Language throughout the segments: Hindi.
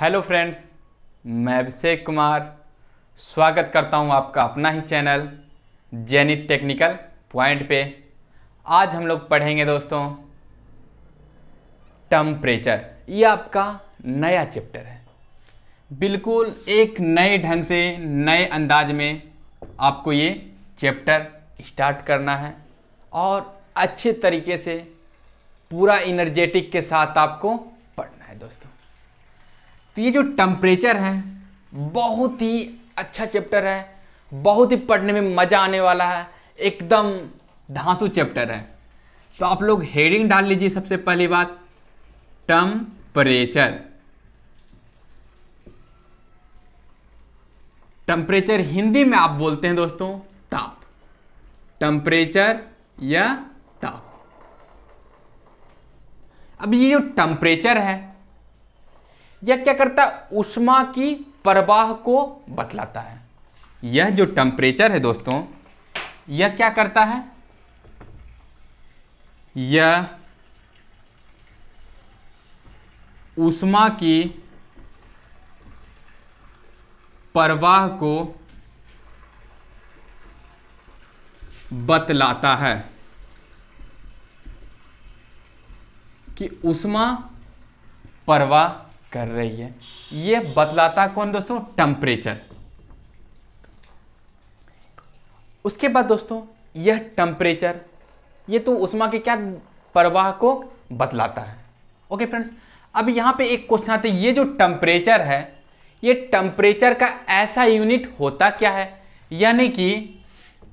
हेलो फ्रेंड्स, मैं अभिषेक कुमार स्वागत करता हूं आपका अपना ही चैनल जेनिथ टेक्निकल पॉइंट पे। आज हम लोग पढ़ेंगे दोस्तों टेम्परेचर। ये आपका नया चैप्टर है। बिल्कुल एक नए ढंग से नए अंदाज में आपको ये चैप्टर स्टार्ट करना है और अच्छे तरीके से पूरा इनर्जेटिक के साथ आपको पढ़ना है दोस्तों। तो ये जो टेम्परेचर है बहुत ही अच्छा चैप्टर है, बहुत ही पढ़ने में मज़ा आने वाला है, एकदम धांसू चैप्टर है। तो आप लोग हेडिंग डाल लीजिए। सबसे पहली बात टेम्परेचर। टेम्परेचर हिंदी में आप बोलते हैं दोस्तों ताप। टेम्परेचर या ताप। अब ये जो टेम्परेचर है यह क्या करता है? ऊष्मा की प्रवाह को बतलाता है। यह जो टेम्परेचर है दोस्तों यह क्या करता है? यह ऊष्मा की प्रवाह को बतलाता है कि ऊष्मा प्रवाह कर रही है। यह बतलाता कौन दोस्तों? टेम्परेचर। उसके बाद दोस्तों यह टेम्परेचर ये तो ऊष्मा के क्या प्रवाह को बतलाता है। ओके फ्रेंड्स, अब यहां पे एक क्वेश्चन आता है, ये जो टेम्परेचर है ये टेम्परेचर का ऐसा यूनिट होता क्या है? यानी कि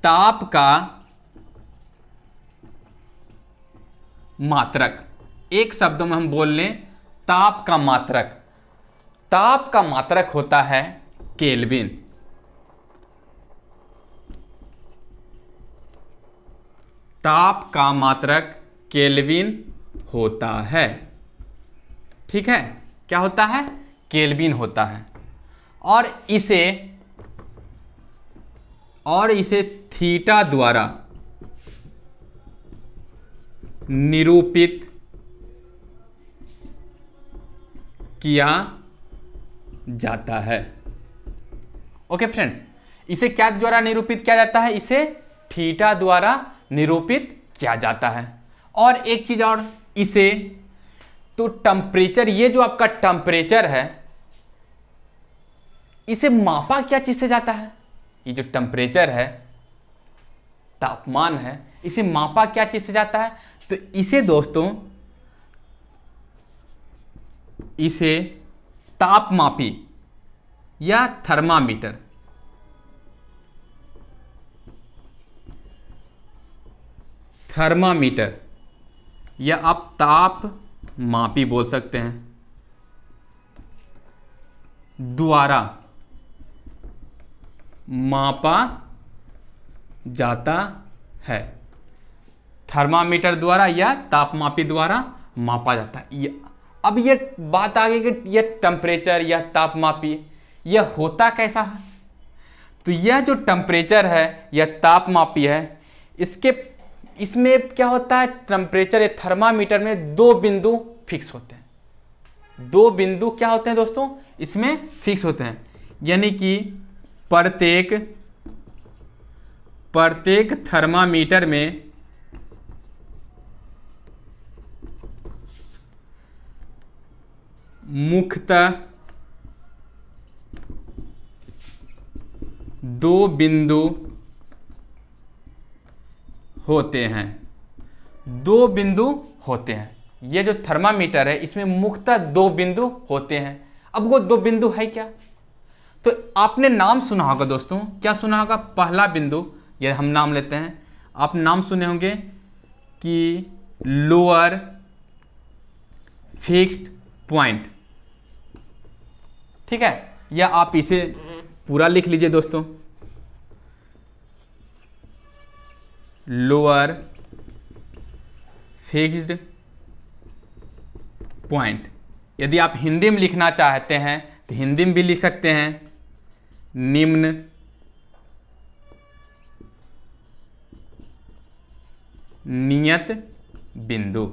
ताप का मात्रक। एक शब्द में हम बोल लें ताप का मात्रक। ताप का मात्रक होता है केल्विन। ताप का मात्रक केल्विन होता है। ठीक है, क्या होता है? केल्विन होता है। और इसे थीटा द्वारा निरूपित किया जाता है। ओके फ्रेंड्स, इसे क्या द्वारा निरूपित किया जाता है? इसे थीटा द्वारा निरूपित किया जाता है। और एक चीज और, इसे तो टेम्परेचर, ये जो आपका टेम्परेचर है इसे मापा क्या चीज से जाता है? ये जो टेम्परेचर है, तापमान है, इसे मापा क्या चीज से जाता है? तो इसे दोस्तों इसे तापमापी या थर्मामीटर, थर्मामीटर या आप ताप मापी बोल सकते हैं, द्वारा मापा जाता है। थर्मामीटर द्वारा या तापमापी द्वारा मापा जाता है। अब ये बात आ गई कि यह टेम्परेचर या तापमापी यह होता कैसा है? तो यह जो टेम्परेचर है या तापमापी है इसमें क्या होता है? टेम्परेचर या थर्मामीटर में दो बिंदु फिक्स होते हैं। दो बिंदु क्या होते हैं दोस्तों? इसमें फिक्स होते हैं। यानी कि प्रत्येक थर्मामीटर में मुख्यतः दो बिंदु होते हैं। दो बिंदु होते हैं। ये जो थर्मामीटर है इसमें मुख्यतः दो बिंदु होते हैं। अब वो दो बिंदु है क्या? तो आपने नाम सुना होगा दोस्तों, क्या सुना होगा? पहला बिंदु, ये हम नाम लेते हैं, आप नाम सुने होंगे कि लोअर फिक्स्ड पॉइंट। ठीक है, या आप इसे पूरा लिख लीजिए दोस्तों, लोअर फिक्स्ड पॉइंट। यदि आप हिंदी में लिखना चाहते हैं तो हिंदी में भी लिख सकते हैं, निम्न नियत बिंदु।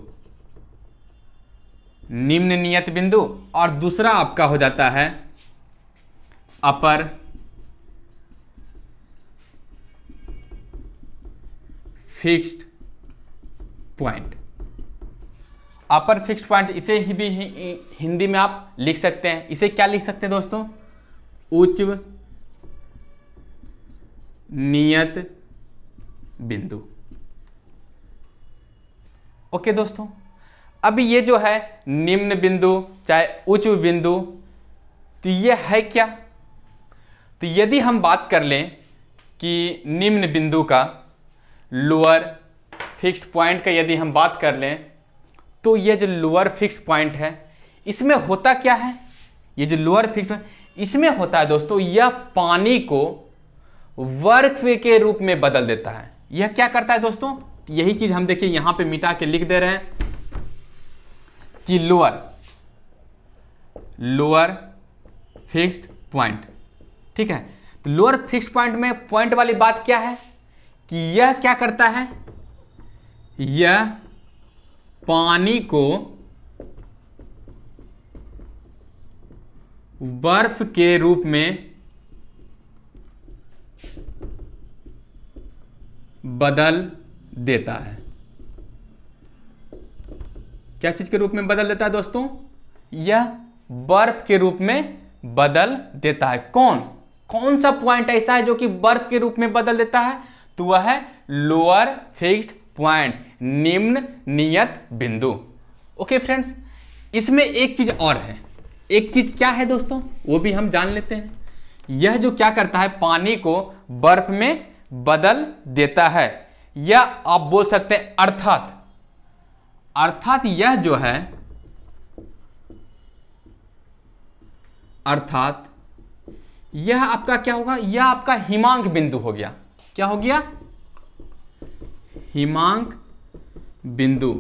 निम्न नियत बिंदु, और दूसरा आपका हो जाता है अपर फिक्स्ड पॉइंट। अपर फिक्स्ड पॉइंट इसे ही भी हिंदी में आप लिख सकते हैं। इसे क्या लिख सकते हैं दोस्तों? उच्च नियत बिंदु। ओके दोस्तों, अब ये जो है निम्न बिंदु चाहे उच्च बिंदु, तो ये है क्या? तो यदि हम बात कर लें कि निम्न बिंदु का, लोअर फिक्स्ड पॉइंट का यदि हम बात कर लें, तो ये जो लोअर फिक्स्ड पॉइंट है इसमें होता क्या है? ये जो लोअर फिक्स्ड इसमें होता है दोस्तों, यह पानी को वक्र के रूप में बदल देता है। यह क्या करता है दोस्तों? यही चीज हम देखिए यहां पे मिटा के लिख दे रहे हैं कि लोअर फिक्स्ड पॉइंट, ठीक है। तो लोअर फिक्स्ड पॉइंट में पॉइंट वाली बात क्या है कि यह क्या करता है? यह पानी को बर्फ के रूप में बदल देता है। क्या चीज के रूप में बदल देता है दोस्तों? यह बर्फ के रूप में बदल देता है। कौन सा पॉइंट ऐसा है जो कि बर्फ के रूप में बदल देता है? तो वह है लोअर फिक्स्ड पॉइंट, निम्न नियत बिंदु। ओके फ्रेंड्स, इसमें एक चीज और है। एक चीज क्या है दोस्तों, वो भी हम जान लेते हैं। यह जो क्या करता है, पानी को बर्फ में बदल देता है, या आप बोल सकते हैं अर्थात यह जो है, अर्थात यह आपका क्या होगा? यह आपका हिमांक बिंदु हो गया। क्या हो गया? हिमांक बिंदु।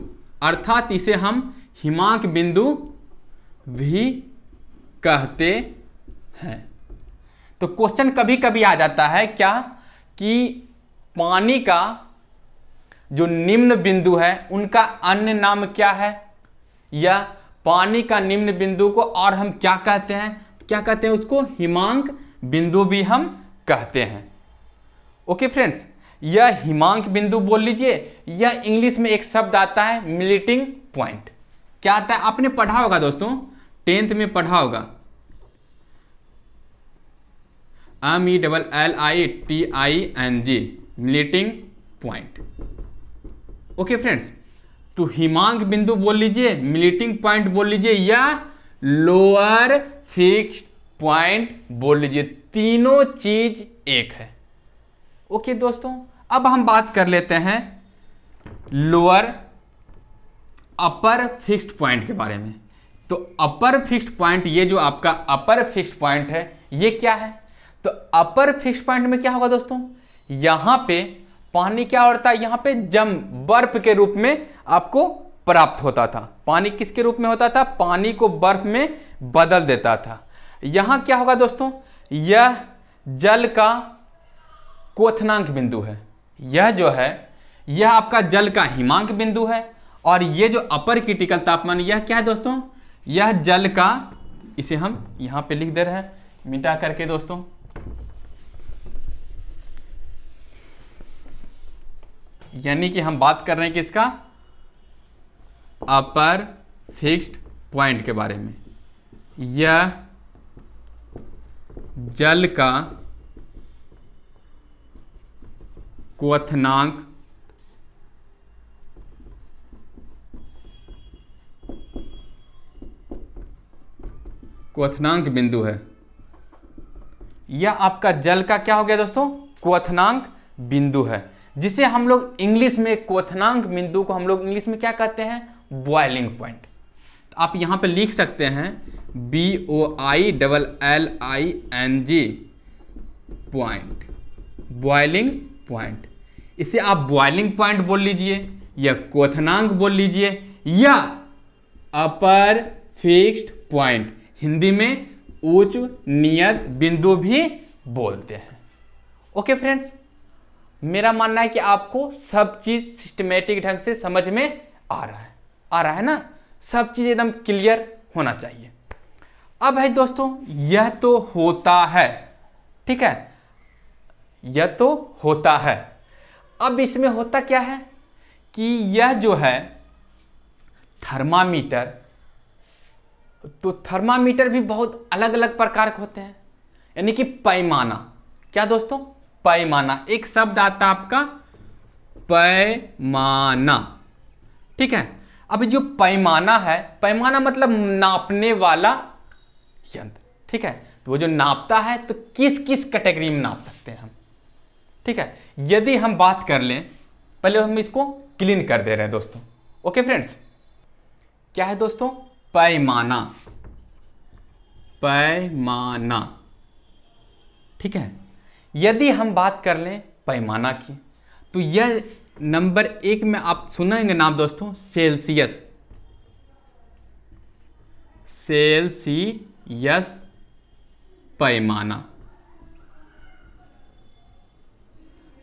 अर्थात इसे हम हिमांक बिंदु भी कहते हैं। तो क्वेश्चन कभी कभी आ जाता है क्या कि पानी का जो निम्न बिंदु है उनका अन्य नाम क्या है, या पानी का निम्न बिंदु को और हम क्या कहते हैं? क्या कहते हैं उसको? हिमांक बिंदु भी हम कहते हैं। ओके फ्रेंड्स, यह हिमांक बिंदु बोल लीजिए, या इंग्लिश में एक शब्द आता है मेल्टिंग पॉइंट। क्या आता है? आपने पढ़ा होगा दोस्तों, 10th में पढ़ा होगा, MELLITING, melting point. Okay friends, तो हिमांक बिंदु बोल लीजिए, मेल्टिंग पॉइंट बोल लीजिए, या लोअर फिक्स्ड पॉइंट बोल लीजिए, तीनों चीज एक है। ओके दोस्तों, अब हम बात कर लेते हैं लोअर अपर फिक्स्ड पॉइंट के बारे में। तो अपर फिक्स्ड पॉइंट, ये जो आपका अपर फिक्स्ड पॉइंट है, ये क्या है? तो अपर फिक्स्ड पॉइंट में क्या होगा दोस्तों? यहां पे पानी क्या होता है? यहां पे बर्फ के रूप में आपको प्राप्त होता था। पानी किसके रूप में होता था? पानी को बर्फ में बदल देता था। यहां क्या होगा दोस्तों? यह जल का क्वथनांक बिंदु है। यह जो है, यह आपका जल का हिमांक बिंदु है, और ये जो अपर क्रिटिकल तापमान, यह क्या है दोस्तों? यह जल का, इसे हम यहां पे लिख दे रहे हैं मिटा करके दोस्तों, यानी कि हम बात कर रहे हैं किसका? अपर फिक्स्ड पॉइंट के बारे में। यह जल का क्वथनांक बिंदु है। यह आपका जल का क्या हो गया दोस्तों? क्वथनांक बिंदु है, जिसे हम लोग इंग्लिश में, क्वथनांक बिंदु को हम लोग इंग्लिश में क्या कहते हैं? Boiling point. तो आप यहां पे लिख सकते हैं BOILLING पॉइंट, बॉइलिंग पॉइंट। इसे आप बॉइलिंग पॉइंट बोल लीजिए, या क्वथनांक बोल लीजिए, या अपर फिक्स्ड पॉइंट, हिंदी में उच्च नियत बिंदु भी बोलते हैं। ओके फ्रेंड्स, मेरा मानना है कि आपको सब चीज सिस्टमेटिक ढंग से समझ में आ रहा है ना? सब चीज़ एकदम क्लियर होना चाहिए। अब है दोस्तों, यह तो होता है, ठीक है, यह तो होता है। अब इसमें होता क्या है कि यह जो है थर्मामीटर, तो थर्मामीटर भी बहुत अलग अलग प्रकार के होते हैं, यानी कि पैमाना। क्या दोस्तों? पैमाना। एक शब्द आता है आपका पैमाना, ठीक है। अब जो पैमाना है, पैमाना मतलब नापने वाला यंत्र, ठीक है। तो वो जो नापता है तो किस किस कैटेगरी में नाप सकते हैं हम, ठीक है। यदि हम बात कर लें, पहले हम इसको क्लीन कर दे रहे हैं दोस्तों। ओके फ्रेंड्स, क्या है दोस्तों? पैमाना, पैमाना, ठीक है। यदि हम बात कर लें पैमाना की, तो यह नंबर 1 में आप सुनेंगे नाम दोस्तों, सेल्सियस। सेल्सियस पैमाना,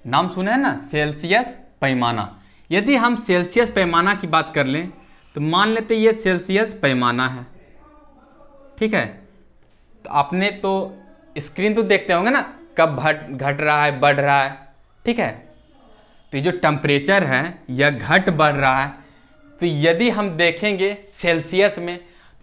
नाम सुना है ना, सेल्सियस पैमाना। यदि हम सेल्सियस पैमाना की बात कर लें तो मान लेते ये सेल्सियस पैमाना है, ठीक है। तो आपने तो स्क्रीन तो देखते होंगे ना, कब घट रहा है, बढ़ रहा है, ठीक है। तो ये जो टेम्परेचर है यह घट बढ़ रहा है। तो यदि हम देखेंगे सेल्सियस में,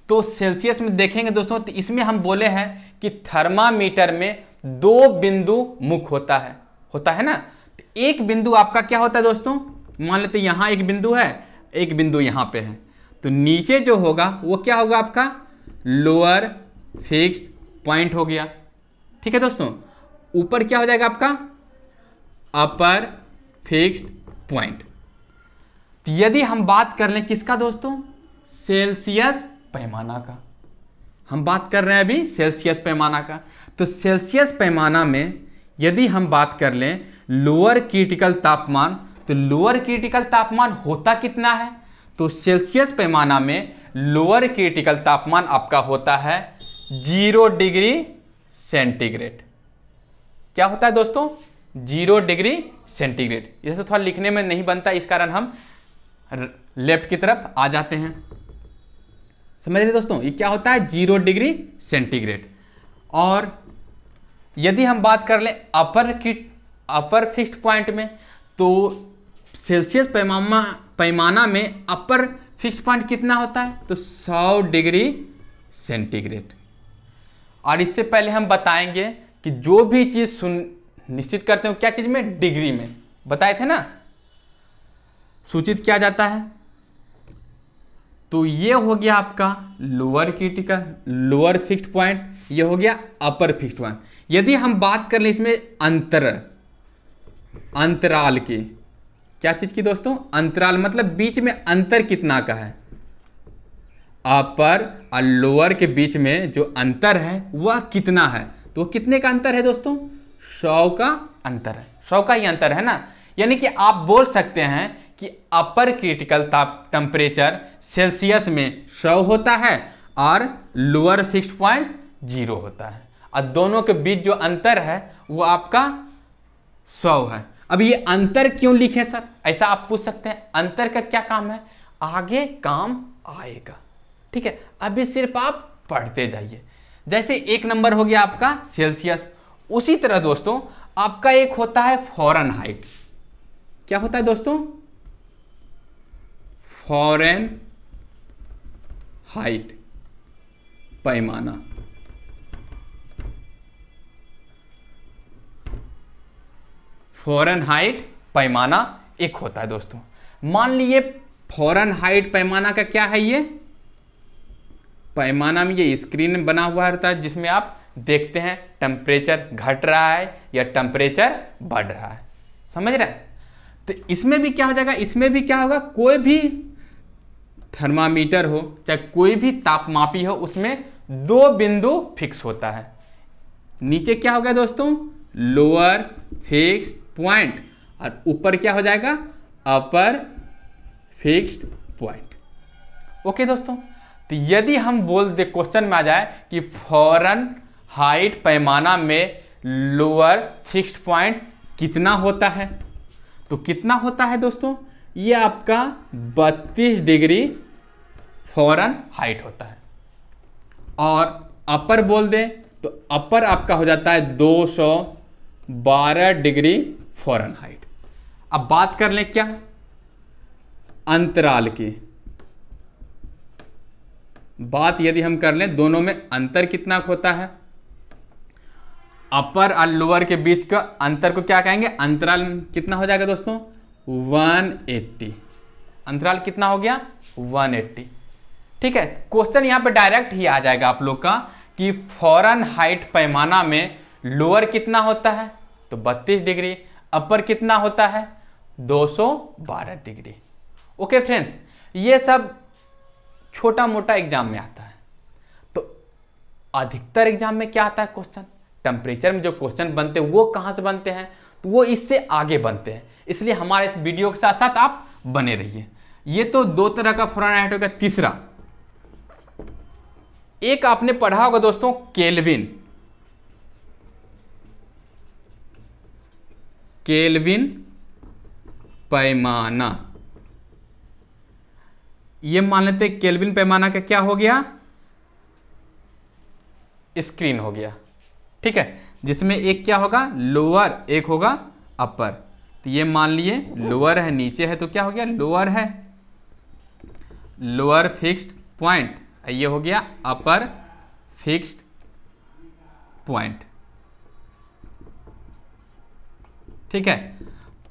तो सेल्सियस में देखेंगे दोस्तों, तो इसमें हम बोले हैं कि थर्मामीटर में 2 बिंदु मुख होता है ना। तो एक बिंदु आपका क्या होता है दोस्तों, मान लेते यहाँ एक बिंदु है, एक बिंदु यहाँ पे है, तो नीचे जो होगा वो क्या होगा आपका लोअर फिक्स्ड पॉइंट हो गया, ठीक है दोस्तों। ऊपर क्या हो जाएगा आपका अपर फिक्स्ड पॉइंट। तो यदि हम बात कर लें किसका दोस्तों, सेल्सियस पैमाना का, हम बात कर रहे हैं अभी सेल्सियस पैमाना का। तो सेल्सियस पैमाना में यदि हम बात कर लें लोअर क्रिटिकल तापमान, तो लोअर क्रिटिकल तापमान होता कितना है, तो सेल्सियस पैमाना में लोअर क्रिटिकल तापमान आपका होता है 0 डिग्री सेंटीग्रेड। क्या होता है दोस्तों? 0 डिग्री सेंटीग्रेड। ये तो थोड़ा लिखने में नहीं बनता, इस कारण हम लेफ्ट की तरफ आ जाते हैं। समझ रहे दोस्तों, ये क्या होता है 0 डिग्री सेंटीग्रेड। और यदि हम बात कर लें अपर फिक्स्ड पॉइंट में, तो सेल्सियस पैमाना में अपर फिक्स्ड पॉइंट कितना होता है, तो 100 डिग्री सेंटीग्रेड। और इससे पहले हम बताएंगे कि जो भी चीज़ निश्चित करते हो क्या चीज़ में, डिग्री में, बताए थे ना, सूचित किया जाता है। तो ये हो गया आपका lower critical, lower fixed point, ये हो गया अपर फिक्स्ड पॉइंट। यदि हम बात कर लें इसमें अंतराल की, क्या चीज़ की दोस्तों, अंतराल, मतलब बीच में अंतर कितना का है, अपर और लोअर के बीच में जो अंतर है वह कितना है, तो कितने का अंतर है दोस्तों, 100 का अंतर है, 100 का ही अंतर है ना। यानी कि आप बोल सकते हैं कि अपर क्रिटिकल टेम्परेचर सेल्सियस में 100 होता है और लोअर फिक्स्ड पॉइंट 0 होता है, और दोनों के बीच जो अंतर है वो आपका 100 है। अब ये अंतर क्यों लिखे सर, ऐसा आप पूछ सकते हैं। अंतर का क्या काम है, आगे काम आएगा, ठीक है। अभी सिर्फ आप पढ़ते जाइए। जैसे 1 नंबर हो गया आपका सेल्सियस, उसी तरह दोस्तों आपका एक होता है फ़ारेनहाइट। क्या होता है दोस्तों, फ़ारेनहाइट पैमाना। फ़ारेनहाइट पैमाना एक होता है दोस्तों। मान लीजिए फ़ारेनहाइट पैमाना का क्या है, ये पैमाना में ये स्क्रीन बना हुआ रहता है जिसमें आप देखते हैं टेम्परेचर घट रहा है या टेम्परेचर बढ़ रहा है, समझ रहे हैं। तो इसमें भी क्या हो जाएगा, इसमें भी क्या होगा, कोई भी थर्मामीटर हो चाहे कोई भी तापमापी हो, उसमें 2 बिंदु फिक्स होता है। नीचे क्या हो गया दोस्तों, लोअर फिक्स्ड पॉइंट, और ऊपर क्या हो जाएगा, अपर फिक्स्ड पॉइंट। ओके दोस्तों, तो यदि हम बोल दे क्वेश्चन में आ जाए कि फ़ारेनहाइट पैमाना में लोअर फिक्स्ड पॉइंट कितना होता है, तो कितना होता है दोस्तों, ये आपका 32 डिग्री फॉरेन हाइट होता है। और अपर बोल दे तो अपर आपका हो जाता है 212 डिग्री फॉरेन हाइट। अब बात कर लें क्या अंतराल की, बात यदि हम कर लें दोनों में अंतर कितना होता है, अपर और लोअर के बीच का अंतर को क्या कहेंगे, अंतराल कितना हो जाएगा दोस्तों 180। अंतराल कितना हो गया 180। ठीक है, क्वेश्चन यहां पे डायरेक्ट ही आ जाएगा आप लोग का कि फॉरेन हाइट पैमाना में लोअर कितना होता है तो 32 डिग्री, अपर कितना होता है 212 डिग्री। ओके फ्रेंड्स, ये सब छोटा मोटा एग्जाम में आता है। तो अधिकतर एग्जाम में क्या आता है क्वेश्चन, टेम्परेचर में जो क्वेश्चन बनते हैं वो कहां से बनते हैं, तो वो इससे आगे बनते हैं। इसलिए हमारे इस वीडियो के साथ साथ आप बने रहिए। ये तो दो तरह का फॉरेन हाइट हो गया। तीसरा एक आपने पढ़ा होगा दोस्तों केल्विन, केल्विन पैमाना। ये मान लेते हैं केल्विन पैमाना का क्या हो गया स्क्रीन हो गया। ठीक है, जिसमें एक क्या होगा लोअर, एक होगा अपर। तो ये मान लिए लोअर है, नीचे है तो क्या हो गया लोअर है, लोअर फिक्स्ड पॉइंट। ये हो गया अपर फिक्स्ड पॉइंट। ठीक है,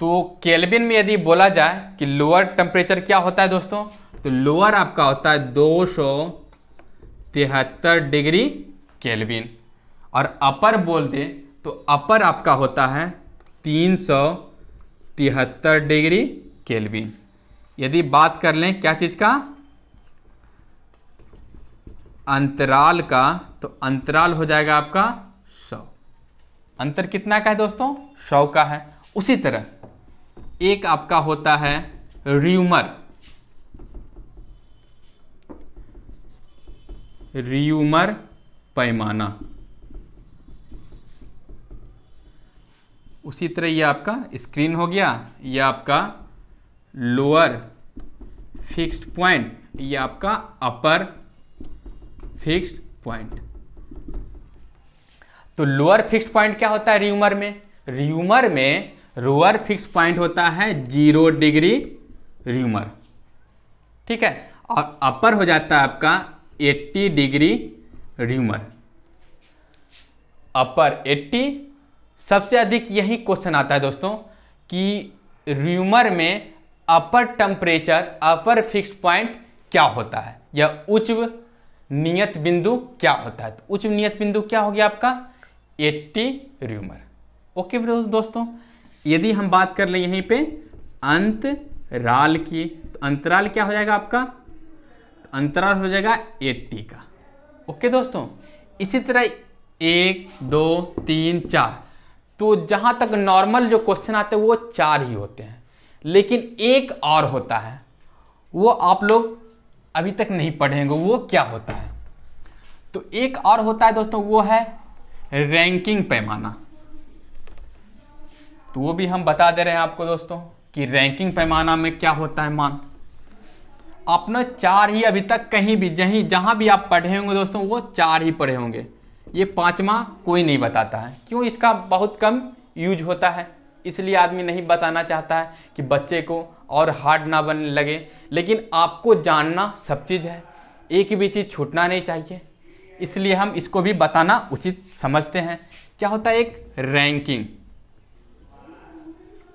तो केल्विन में यदि बोला जाए कि लोअर टेम्परेचर क्या होता है दोस्तों, तो लोअर आपका होता है 273 डिग्री केल्विन। और अपर बोल दे तो अपर आपका होता है 373 डिग्री केल्विन। यदि बात कर लें क्या चीज का अंतराल का, तो अंतराल हो जाएगा आपका 100। अंतर कितना का है दोस्तों 100 का है। उसी तरह एक आपका होता है र्यूमर, र्यूमर पैमाना। उसी तरह ये आपका स्क्रीन हो गया, ये आपका लोअर फिक्स्ड पॉइंट, ये आपका अपर फिक्स्ड पॉइंट। तो लोअर फिक्स्ड पॉइंट क्या होता है र्यूमर में, र्यूमर में लोअर फिक्स्ड पॉइंट होता है 0 डिग्री र्यूमर। ठीक है, और अपर हो जाता है आपका 80 डिग्री र्यूमर। अपर 80। सबसे अधिक यही क्वेश्चन आता है दोस्तों कि र्यूमर में अपर टेम्परेचर, अपर फिक्स्ड पॉइंट क्या होता है या उच्च नियत बिंदु क्या होता है। तो उच्च नियत बिंदु क्या हो गया आपका 80 र्यूमर। ओके दोस्तों, यदि हम बात कर ले यहीं पे अंतराल की, तो अंतराल क्या हो जाएगा आपका, तो अंतराल हो जाएगा 80 का। ओके दोस्तों, इसी तरह 1 2 3 4, तो जहां तक नॉर्मल जो क्वेश्चन आते हैं वो 4 ही होते हैं। लेकिन एक और होता है, वो आप लोग अभी तक नहीं पढ़ेंगे, वो क्या होता है। तो एक और होता है दोस्तों, वो है रैंकिंग पैमाना। तो वो भी हम बता दे रहे हैं आपको दोस्तों कि रैंकिंग पैमाना में क्या होता है। मान आपने 4 ही अभी तक कहीं भी जहां भी आप पढ़े होंगे दोस्तों, वो 4 ही पढ़े होंगे। ये 5वां कोई नहीं बताता है, क्यों, इसका बहुत कम यूज होता है, इसलिए आदमी नहीं बताना चाहता है कि बच्चे को और हार्ड ना बनने लगे। लेकिन आपको जानना सब चीज़ है, एक भी चीज़ छूटना नहीं चाहिए, इसलिए हम इसको भी बताना उचित समझते हैं। क्या होता है एक रैंकिंग,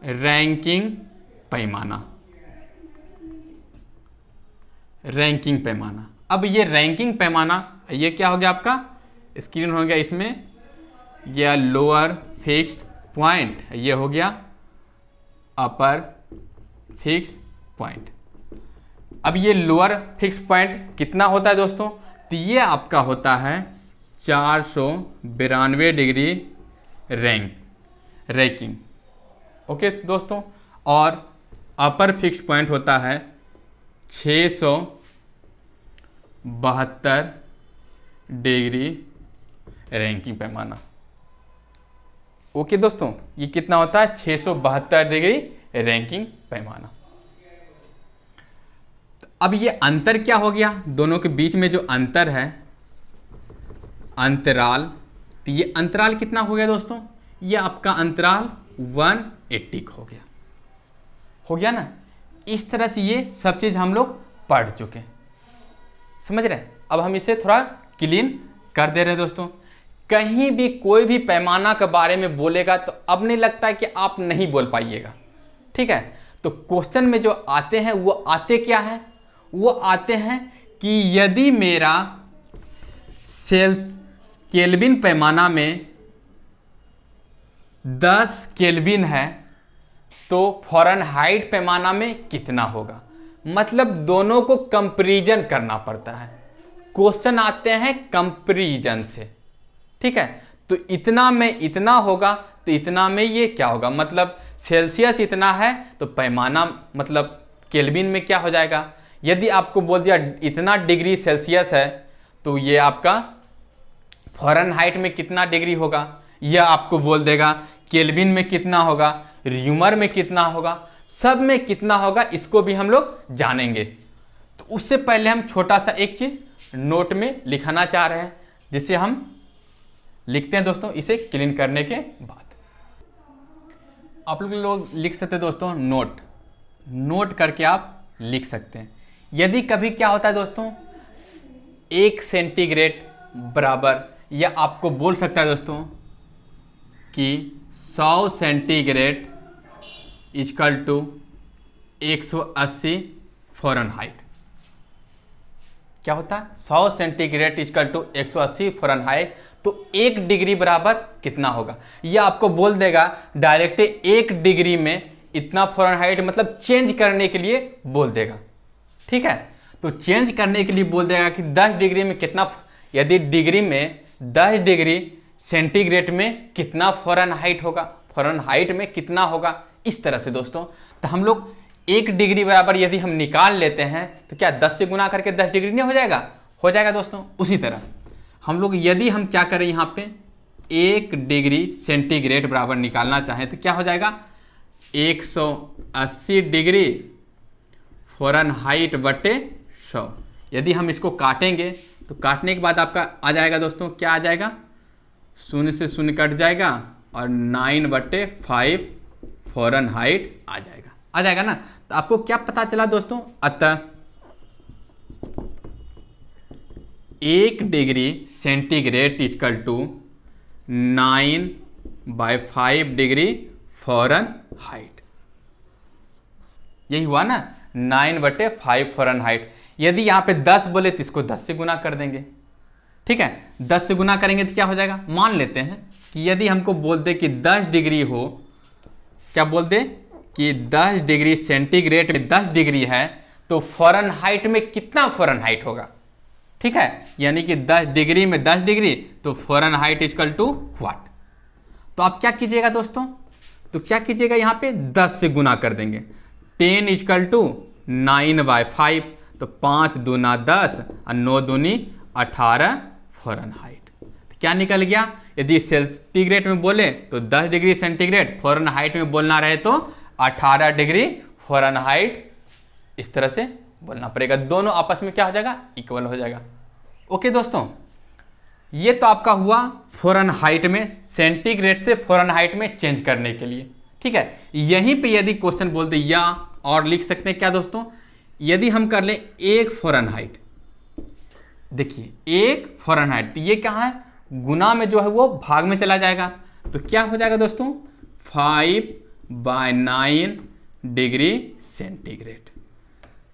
रैंकिंग पैमाना, रैंकिंग पैमाना। अब ये रैंकिंग पैमाना, ये क्या हो गया आपका स्क्रीन हो गया, इसमें यह लोअर फिक्स्ड पॉइंट, ये हो गया अपर फिक्स्ड पॉइंट। अब ये लोअर फिक्स्ड पॉइंट कितना होता है दोस्तों, तो ये आपका होता है 492 डिग्री रैंकिंग। ओके दोस्तों, और अपर फिक्स्ड पॉइंट होता है 672 डिग्री रैंकिंग पैमाना। ओके दोस्तों, ये कितना होता है 672 डिग्री रैंकिंग पैमाना। अब ये अंतर क्या हो गया, दोनों के बीच में जो अंतर है अंतराल, तो ये अंतराल कितना हो गया दोस्तों, ये आपका अंतराल 180 हो गया ना। इस तरह से ये सब चीज़ हम लोग पढ़ चुके हैं, समझ रहे हैं। अब हम इसे थोड़ा क्लीन कर दे रहे हैं दोस्तों। कहीं भी कोई भी पैमाना के बारे में बोलेगा तो अब नहीं लगता है कि आप नहीं बोल पाइएगा, ठीक है। तो क्वेश्चन में जो आते हैं वो आते क्या है, वो आते हैं कि यदि मेरा केल्विन पैमाना में 10 केल्विन है तो फ़ारेनहाइट पैमाना में कितना होगा। मतलब दोनों को कंपैरिजन करना पड़ता है, क्वेश्चन आते हैं कंपैरिजन से, ठीक है। तो इतना में इतना होगा तो इतना में ये क्या होगा, मतलब सेल्सियस इतना है तो पैमाना मतलब केल्विन में क्या हो जाएगा। यदि आपको बोल दिया इतना डिग्री सेल्सियस है तो ये आपका फ़ारेनहाइट में कितना डिग्री होगा, यह आपको बोल देगा केल्विन में कितना होगा, र्यूमर में कितना होगा, सब में कितना होगा, इसको भी हम लोग जानेंगे। तो उससे पहले हम छोटा सा एक चीज़ नोट में लिखाना चाह रहे हैं, जिसे हम लिखते हैं दोस्तों इसे क्लीन करने के बाद। आप लोग लिख सकते हैं दोस्तों नोट करके आप लिख सकते हैं। यदि कभी क्या होता है दोस्तों 1 सेंटीग्रेड बराबर, या आपको बोल सकता है दोस्तों कि 100 सेंटीग्रेड इक्वल टू 180 फ़ारेनहाइट। क्या होता है 100 सेंटीग्रेड इक्वल टू 180 फ़ारेनहाइट, तो 1 डिग्री बराबर कितना होगा। यह आपको बोल देगा डायरेक्ट 1 डिग्री में इतना फ़ारेनहाइट, मतलब चेंज करने के लिए बोल देगा, ठीक है। तो चेंज करने के लिए बोल देगा कि 10 डिग्री में कितना, यदि डिग्री में 10 डिग्री सेंटीग्रेड में कितना फ़ारेनहाइट होगा, फ़ारेनहाइट में कितना होगा, इस तरह से दोस्तों। तो हम लोग 1 डिग्री बराबर यदि हम निकाल लेते हैं तो क्या 10 से गुना करके 10 डिग्री नहीं हो जाएगा दोस्तों। उसी तरह हम लोग यदि हम क्या करें यहाँ पे 1 डिग्री सेंटीग्रेड बराबर निकालना चाहें तो क्या हो जाएगा 180 डिग्री फ़ारेनहाइट बटे 100। यदि हम इसको काटेंगे तो काटने के बाद आपका आ जाएगा दोस्तों, क्या आ जाएगा, 0 से 0 कट जाएगा और 9/5 फ़ारेनहाइट आ जाएगा ना। तो आपको क्या पता चला दोस्तों, अतः 1 degree centigrade equal to 9/5 degree Fahrenheit. यही हुआ ना 9/5 फ़ारेनहाइट। यदि यहाँ पे 10 बोले तो इसको 10 से गुना कर देंगे, ठीक है। 10 से गुना करेंगे तो क्या हो जाएगा, मान लेते हैं कि यदि हमको बोल दे कि 10 डिग्री हो, क्या बोल दे कि 10 डिग्री सेंटीग्रेड में 10 डिग्री है तो फ़ारेनहाइट में कितना फ़ारेनहाइट होगा, ठीक है। यानी कि 10 डिग्री में 10 डिग्री तो फ़ारेनहाइट इक्वल टू व्हाट। तो आप क्या कीजिएगा दोस्तों, तो क्या कीजिएगा यहाँ पे 10 से गुना कर देंगे, 10 इक्वल टू 9/5, तो 5 दूना 10 और 9 दूनी 18 फ़ारेनहाइट। तो क्या निकल गया, यदि सेंटीग्रेड में बोले तो 10 डिग्री सेंटीग्रेड, फ़ारेनहाइट में बोलना रहे तो 18 डिग्री फ़ारेनहाइट, इस तरह से बोलना पड़ेगा। दोनों आपस में क्या हो जाएगा, इक्वल हो जाएगा। ओके दोस्तों, ये तो आपका हुआ फ़ारेनहाइट में, सेंटीग्रेड से फ़ारेनहाइट में चेंज करने के लिए, ठीक है। यहीं पे यदि क्वेश्चन बोल दे या और लिख सकते हैं क्या दोस्तों, यदि हम कर लें 1 फ़ारेनहाइट, देखिए 1 फ़ारेनहाइट, तो ये क्या है, गुना में जो है वो भाग में चला जाएगा, तो क्या हो जाएगा दोस्तों 5/9 डिग्री सेंटीग्रेड।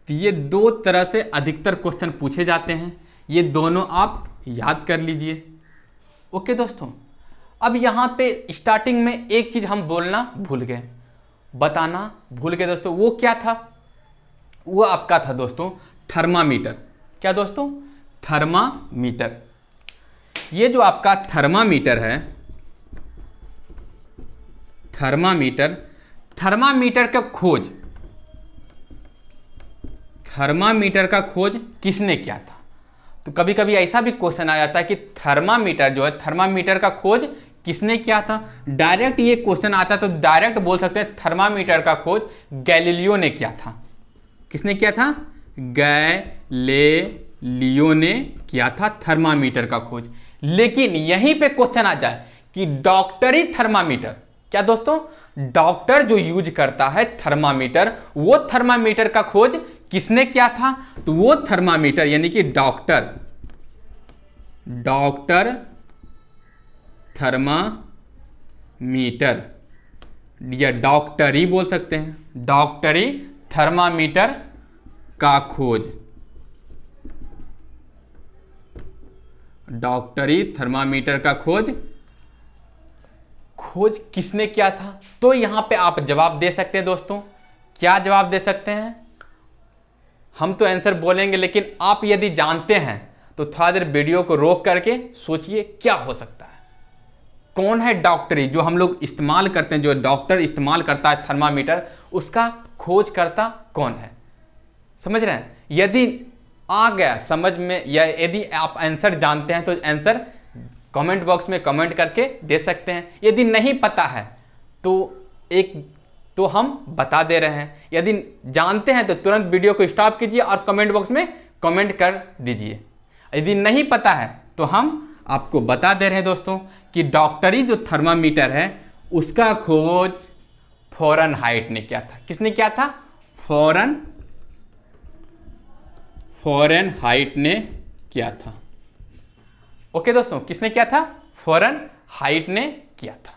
तो ये 2 तरह से अधिकतर क्वेश्चन पूछे जाते हैं, ये दोनों आप याद कर लीजिए। ओके दोस्तों, अब यहाँ पे स्टार्टिंग में एक चीज़ हम बोलना भूल गए, बताना भूल गए दोस्तों, वो क्या था, वो आपका था दोस्तों थर्मामीटर। क्या दोस्तों, थर्मामीटर। ये जो आपका थर्मामीटर है, थर्मामीटर का खोज, थर्मामीटर का खोज किसने किया था। तो कभी कभी ऐसा भी क्वेश्चन आ जाता है कि थर्मामीटर जो है, थर्मामीटर का खोज किसने किया था। डायरेक्ट ये क्वेश्चन आता है तो डायरेक्ट बोल सकते हैं थर्मामीटर का खोज गैलीलियो ने किया था। किसने किया था, गैलीलियो ने किया था थर्मामीटर का खोज। लेकिन यहीं पे क्वेश्चन आ जाए कि डॉक्टरी थर्मामीटर, क्या दोस्तों, डॉक्टर जो यूज करता है थर्मामीटर, वो थर्मामीटर का खोज किसने किया था? तो वो थर्मामीटर यानी कि डॉक्टर थर्मामीटर या डॉक्टरी बोल सकते हैं, डॉक्टरी थर्मामीटर का खोज, डॉक्टरी थर्मामीटर का खोज किसने किया था? तो यहां पे आप जवाब दे सकते हैं दोस्तों। क्या जवाब दे सकते हैं? हम तो आंसर बोलेंगे, लेकिन आप यदि जानते हैं तो थोड़ा देर वीडियो को रोक करके सोचिए क्या हो सकता है। कौन है डॉक्टरी जो हम लोग इस्तेमाल करते हैं, जो डॉक्टर इस्तेमाल करता है थर्मामीटर, उसका खोज करता कौन है? समझ रहे हैं? यदि आ गया समझ में या यदि आप आंसर जानते हैं तो आंसर कमेंट बॉक्स में कमेंट करके दे सकते हैं। यदि नहीं पता है तो हम बता दे रहे हैं। यदि जानते हैं तो तुरंत वीडियो को स्टॉप कीजिए और कमेंट बॉक्स में कमेंट कर दीजिए। यदि नहीं पता है तो हम आपको बता दे रहे हैं दोस्तों कि डॉक्टरी जो थर्मामीटर है उसका खोज फ़ारेनहाइट ने किया था। किसने किया था? फ़ारेनहाइट ने किया था। ओके दोस्तों, किसने किया था? फ़ारेनहाइट ने किया था।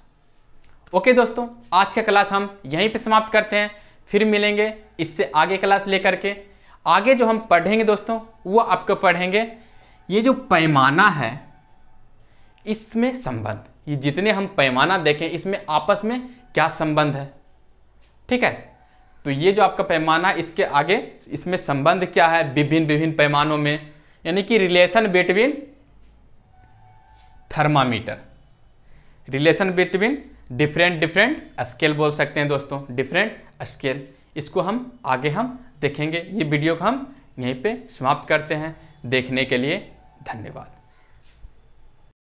ओके दोस्तों, आज का क्लास हम यहीं पे समाप्त करते हैं। फिर मिलेंगे इससे आगे क्लास लेकर के। आगे जो हम पढ़ेंगे दोस्तों वो आपको पढ़ेंगे ये जो पैमाना है इसमें संबंध, ये जितने हम पैमाना देखें इसमें आपस में क्या संबंध है। ठीक है, तो ये जो आपका पैमाना इसके आगे इसमें संबंध क्या है विभिन्न पैमानों में, यानी कि relation between thermometer, relation between different scale बोल सकते हैं दोस्तों, डिफरेंट स्केल। इसको हम आगे हम देखेंगे। ये वीडियो को हम यहीं पे समाप्त करते हैं। देखने के लिए धन्यवाद।